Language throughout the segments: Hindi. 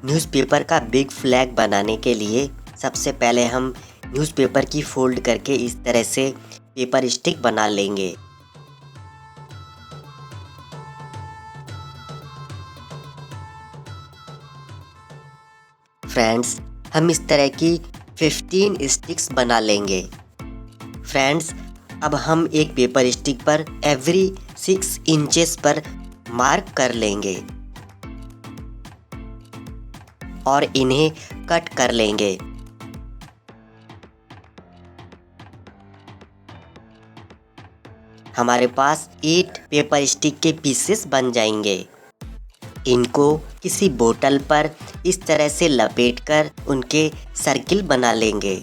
न्यूज़पेपर का बिग फ्लैग बनाने के लिए सबसे पहले हम न्यूज़पेपर की फोल्ड करके इस तरह से पेपर स्टिक बना लेंगे। फ्रेंड्स, हम इस तरह की 15 स्टिक्स बना लेंगे। फ्रेंड्स, अब हम एक पेपर स्टिक पर एवरी 6 इंचेस पर मार्क कर लेंगे और इन्हें कट कर लेंगे। हमारे पास 8 पेपर स्टिक के पीसेस बन जाएंगे। इनको किसी बोतल पर इस तरह से लपेटकर उनके सर्किल बना लेंगे।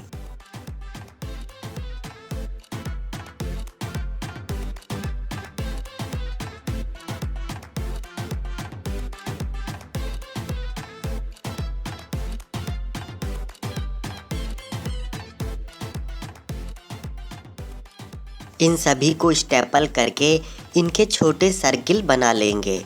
इन सभी को स्टेपल करके इनके छोटे सर्किल बना लेंगे।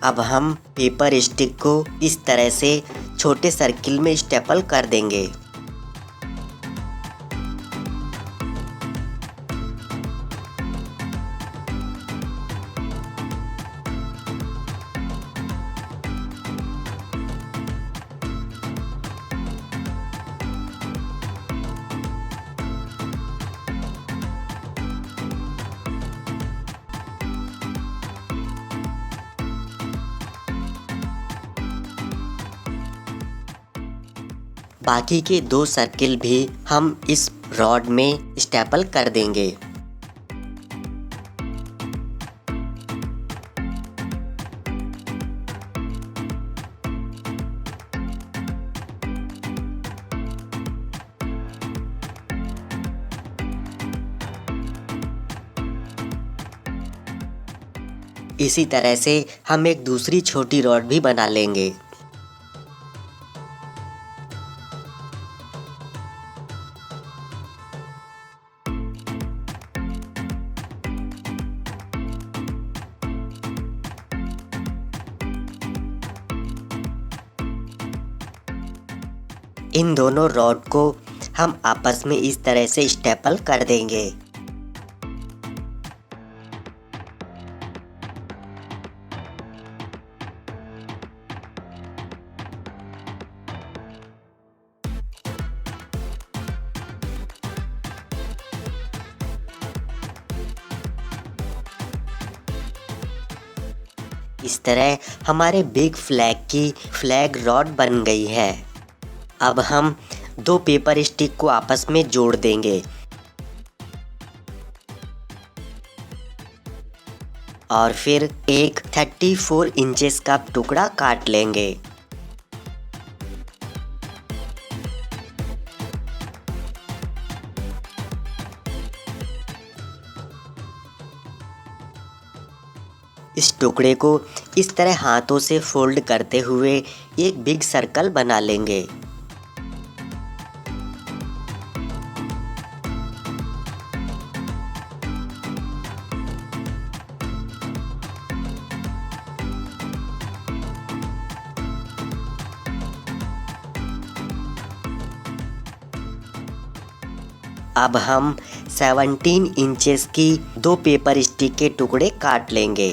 अब हम पेपर स्टिक को इस तरह से छोटे सर्किल में स्टेपल कर देंगे। बाकी के 2 सर्किल भी हम इस रॉड में स्टेपल कर देंगे। इसी तरह से हम एक दूसरी छोटी रॉड भी बना लेंगे। इन दोनों रॉड को हम आपस में इस तरह से स्टेपल कर देंगे। इस तरह हमारे बिग फ्लैग की फ्लैग रॉड बन गई है। अब हम 2 पेपर स्टिक को आपस में जोड़ देंगे और फिर एक 34 इंचेस का टुकड़ा काट लेंगे। इस टुकड़े को इस तरह हाथों से फोल्ड करते हुए एक बिग सर्कल बना लेंगे। अब हम 17 इंचेस की 2 पेपर स्टिक के टुकड़े काट लेंगे।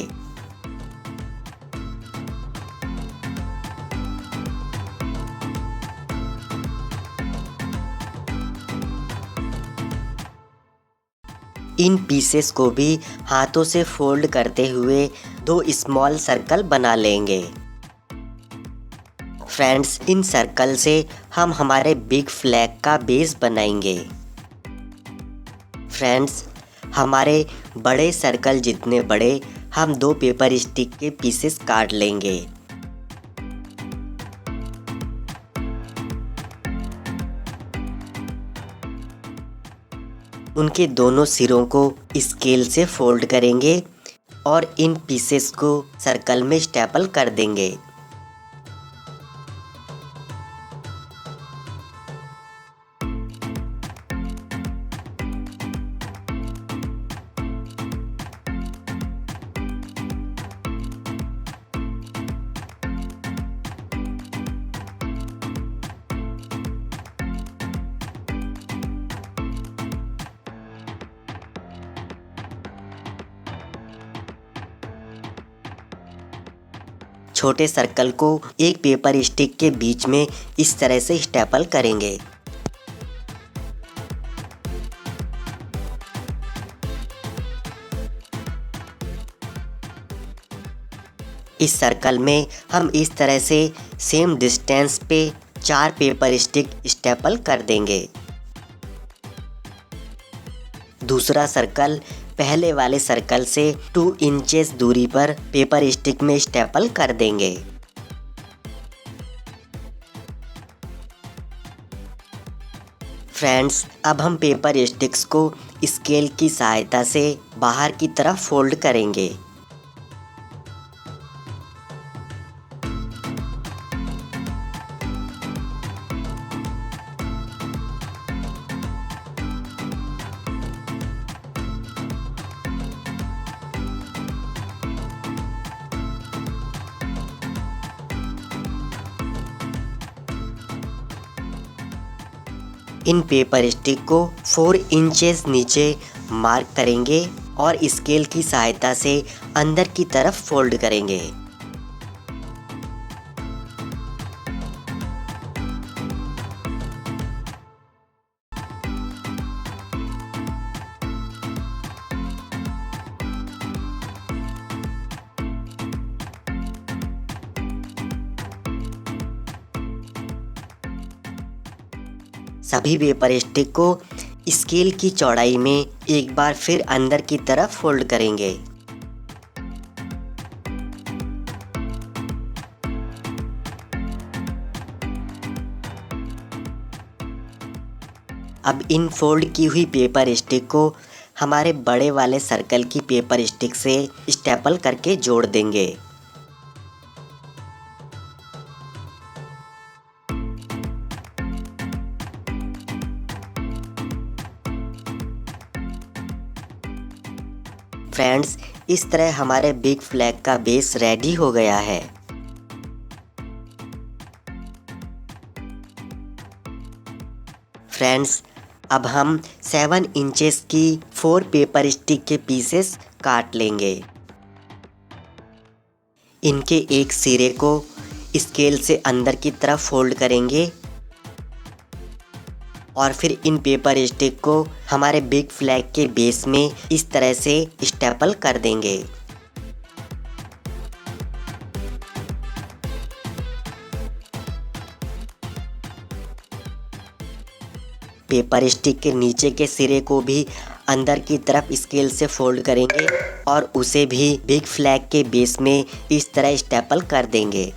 इन पीसेस को भी हाथों से फोल्ड करते हुए 2 स्मॉल सर्कल बना लेंगे। फ्रेंड्स, इन सर्कल से हम हमारे बिग फ्लैग का बेस बनाएंगे। फ्रेंड्स, हमारे बड़े सर्कल जितने बड़े हम 2 पेपर स्टिक के पीसेस काट लेंगे। उनके दोनों सिरों को स्केल से फोल्ड करेंगे और इन पीसेस को सर्कल में स्टेपल कर देंगे। छोटे सर्कल को एक पेपर स्टिक के बीच में इस तरह से स्टेपल करेंगे। इस सर्कल में हम इस तरह से सेम डिस्टेंस पे 4 पेपर स्टिक स्टेपल कर देंगे। दूसरा सर्कल पहले वाले सर्कल से 2 इंचेस दूरी पर पेपर स्टिक में स्टेपल कर देंगे। फ्रेंड्स, अब हम पेपर स्टिक्स को स्केल की सहायता से बाहर की तरफ फोल्ड करेंगे। इन पेपर स्टिक को 4 इंचेस नीचे मार्क करेंगे और स्केल की सहायता से अंदर की तरफ फोल्ड करेंगे। सभी पेपर स्टिक को स्केल की चौड़ाई में एक बार फिर अंदर की तरफ फोल्ड करेंगे। अब इन फोल्ड की हुई पेपर स्टिक को हमारे बड़े वाले सर्कल की पेपर स्टिक से स्टेपल करके जोड़ देंगे। फ्रेंड्स, इस तरह हमारे बिग फ्लैग का बेस रेडी हो गया है। फ्रेंड्स, अब हम 7 इंचेस की 4 पेपर स्टिक के पीसेस काट लेंगे। इनके एक सिरे को स्केल से अंदर की तरफ फोल्ड करेंगे और फिर इन पेपर स्टिक को हमारे बिग फ्लैग के बेस में इस तरह से स्टेपल कर देंगे। पेपर स्टिक के नीचे के सिरे को भी अंदर की तरफ स्केल से फोल्ड करेंगे और उसे भी बिग फ्लैग के बेस में इस तरह स्टेपल कर देंगे।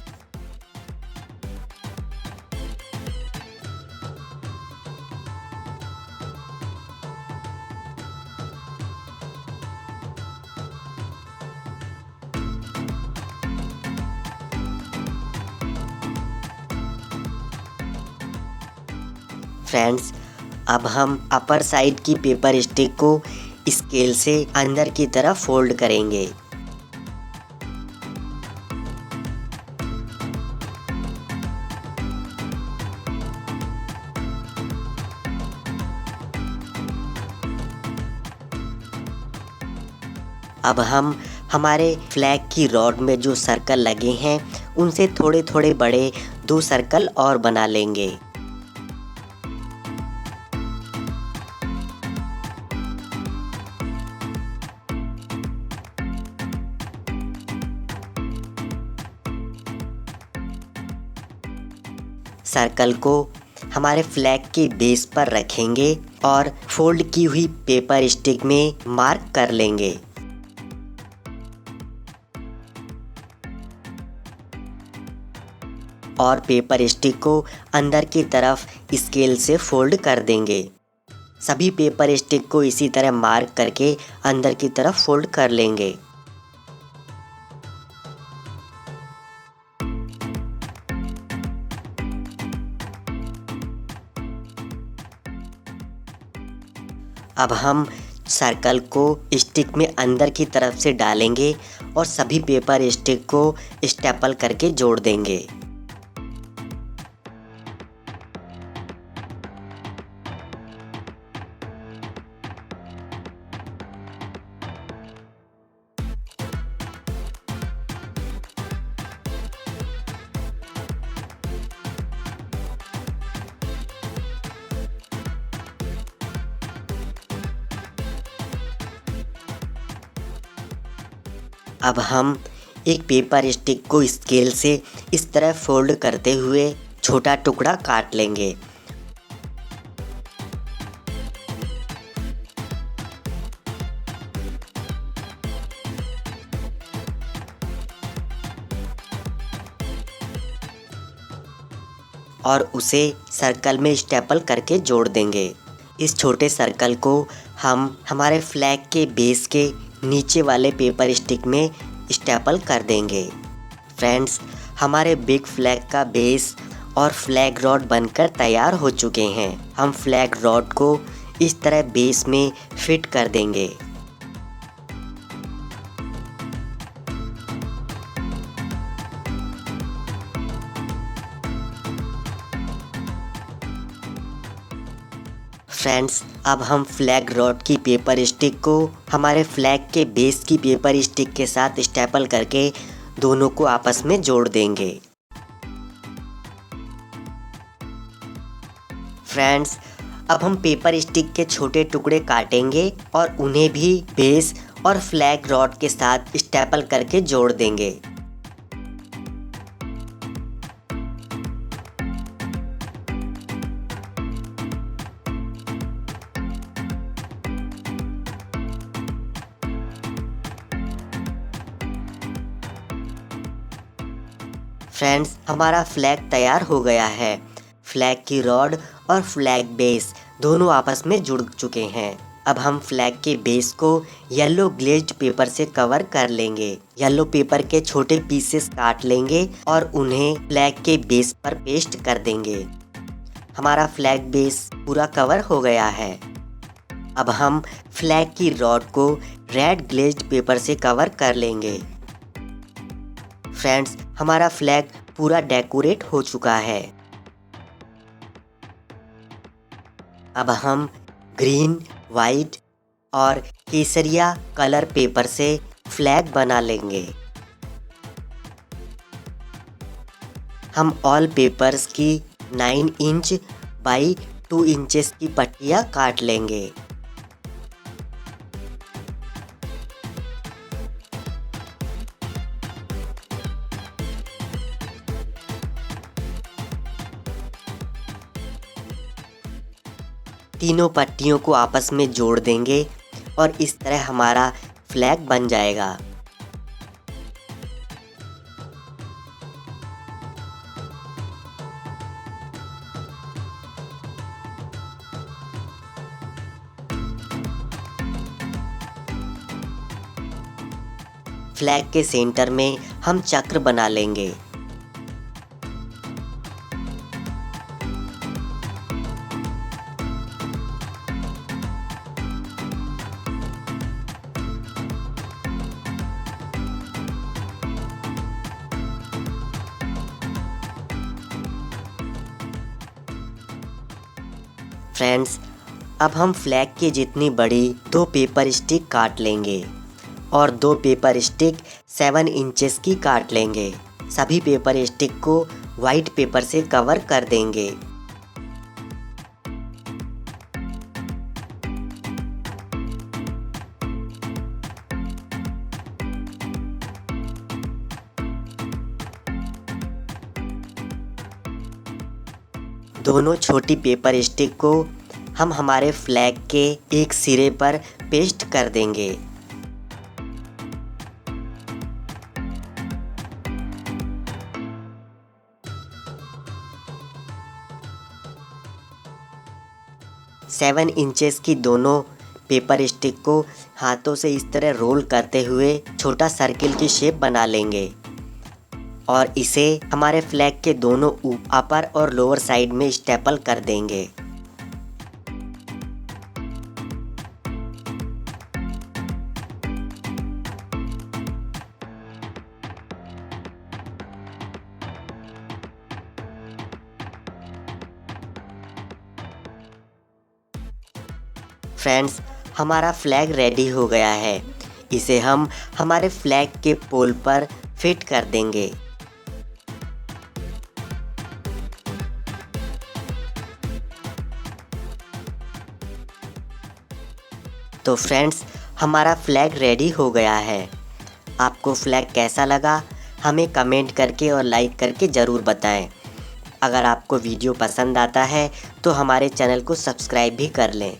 फ्रेंड्स, अब हम अपर साइड की पेपर स्टिक को स्केल से अंदर की तरफ फोल्ड करेंगे। अब हम हमारे फ्लैग की रॉड में जो सर्कल लगे हैं उनसे थोड़े थोड़े बड़े 2 सर्कल और बना लेंगे। सर्कल को हमारे फ्लैग के बेस पर रखेंगे और फोल्ड की हुई पेपर स्टिक में मार्क कर लेंगे। और पेपर स्टिक को अंदर की तरफ स्केल से फोल्ड कर देंगे। सभी पेपर स्टिक को इसी तरह मार्क करके अंदर की तरफ फोल्ड कर लेंगे। अब हम सर्कल को स्टिक में अंदर की तरफ से डालेंगे और सभी पेपर स्टिक को स्टेपल करके जोड़ देंगे। अब हम एक पेपर स्टिक को स्केल से इस तरह फोल्ड करते हुए छोटा टुकड़ा काट लेंगे। और उसे सर्कल में स्टेपल करके जोड़ देंगे। इस छोटे सर्कल को हम हमारे फ्लैग के बेस के नीचे वाले पेपर स्टिक में स्टेपल कर देंगे। फ्रेंड्स, हमारे बिग फ्लैग का बेस और फ्लैग रॉड बनकर तैयार हो चुके हैं। हम फ्लैग रॉड को इस तरह बेस में फिट कर देंगे। फ्रेंड्स, अब हम फ्लैग रॉड की पेपर स्टिक को हमारे फ्लैग के बेस की पेपर स्टिक के साथ स्टेपल करके दोनों को आपस में जोड़ देंगे। फ्रेंड्स, अब हम पेपर स्टिक के छोटे टुकड़े काटेंगे और उन्हें भी बेस और फ्लैग रॉड के साथ स्टेपल करके जोड़ देंगे। फ्रेंड्स, हमारा फ्लैग तैयार हो गया है। फ्लैग की रॉड और फ्लैग बेस दोनों आपस में जुड़ चुके हैं। अब हम फ्लैग के बेस को येलो ग्लेज्ड पेपर से कवर कर लेंगे। येलो पेपर के छोटे पीसेस काट लेंगे और उन्हें फ्लैग के बेस पर पेस्ट कर देंगे। हमारा फ्लैग बेस पूरा कवर हो गया है। अब हम फ्लैग की रॉड को रेड ग्लेज्ड पेपर से कवर कर लेंगे। फ्रेंड्स, हमारा फ्लैग पूरा डेकोरेट हो चुका है। अब हम ग्रीन, वाइट और केसरिया कलर पेपर से फ्लैग बना लेंगे। हम ऑल पेपर्स की 9 इंच बाई 2 इंचेस की पट्टियाँ काट लेंगे। तीनों पट्टियों को आपस में जोड़ देंगे और इस तरह हमारा फ्लैग बन जाएगा। फ्लैग के सेंटर में हम चक्र बना लेंगे। फ्रेंड्स, अब हम फ्लैग की जितनी बड़ी 2 पेपर स्टिक काट लेंगे और 2 पेपर स्टिक 7 इंचेस की काट लेंगे। सभी पेपर स्टिक को वाइट पेपर से कवर कर देंगे। दोनों छोटी पेपर स्टिक को हम हमारे फ्लैग के एक सिरे पर पेस्ट कर देंगे। 7 इंचेस की दोनों पेपर स्टिक को हाथों से इस तरह रोल करते हुए छोटा सर्किल की शेप बना लेंगे और इसे हमारे फ्लैग के दोनों अपर और लोअर साइड में स्टेपल कर देंगे। फ्रेंड्स, हमारा फ्लैग रेडी हो गया है। इसे हम हमारे फ्लैग के पोल पर फिट कर देंगे। तो फ्रेंड्स, हमारा फ्लैग रेडी हो गया है। आपको फ्लैग कैसा लगा हमें कमेंट करके और लाइक करके ज़रूर बताएं। अगर आपको वीडियो पसंद आता है तो हमारे चैनल को सब्सक्राइब भी कर लें।